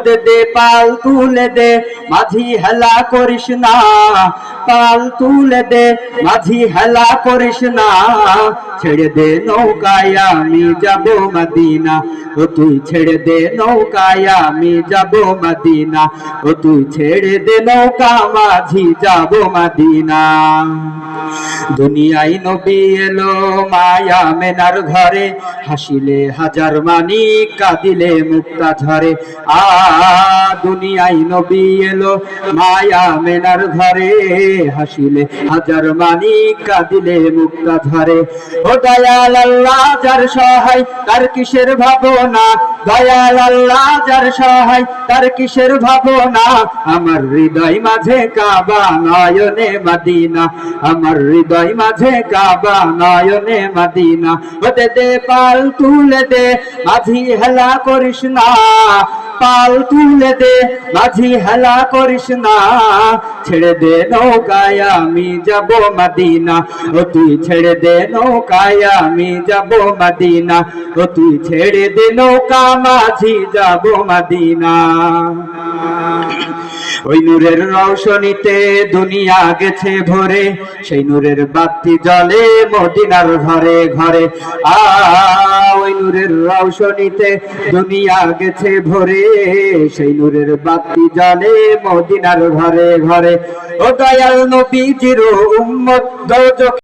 দে দে পাল তুলে দে মাঝি হেলা করিস না, পাল তুলে দে মাঝি হেলা করিস না, ছেড়ে দে নৌকায় আমি যাব মদিনা, ও তুই ছেড়ে দে নৌকায় আমি যাব মদিনা, ও তুই ছেড়ে দে নৌকা মাঝি যাব মদিনা। দুনিয়ায় নবী এলো মায়া মেনার ঘরে, হাসিলে হাজার মানিক কাঁদিলে মুক্তা ঝরে। দুনিয়ায় নবী এলো মায়া মেনার ঘরে, হাসিলে হাজার মানিক কাঁদিলে মুক্তা ঝরে। ও দয়াল আল্লাহ যার সহায় তার কিসের ভাবনা, দয়াল আল্লাহ যার সহায় তার কিসের ভাবনা, আমার হৃদয় মাঝে কাবা নয়নে মদিনা, আমার হৃদয় মাঝে কাবা নয়নে মদিনা। ও দে দে পাল তুলে দে মাঝি হেলা করিস না, পাল তুলে দে মাঝি হেলা করিস না, ছেড়ে দে নৌকায় আমি যাব মদিনা, ও তুই ছেড়ে দে নৌকায় আমি যাব মদিনা, ও তুই ছেড়ে দে নৌকা মাঝি যাব মদিনা। ওই নূরের রৌশনীতে দুনিয়া গেছে ভরে, সেই নূরের বাতি জ্বলে মদিনার ঘরে ঘরে। ওই নূরের রৌশনীতে দুনিয়া গেছে ভরে, সেই নূরের বাতি জ্বলে মদিনার ঘরে ঘরে। ও দয়াল নবীজির উম্মত দোজখে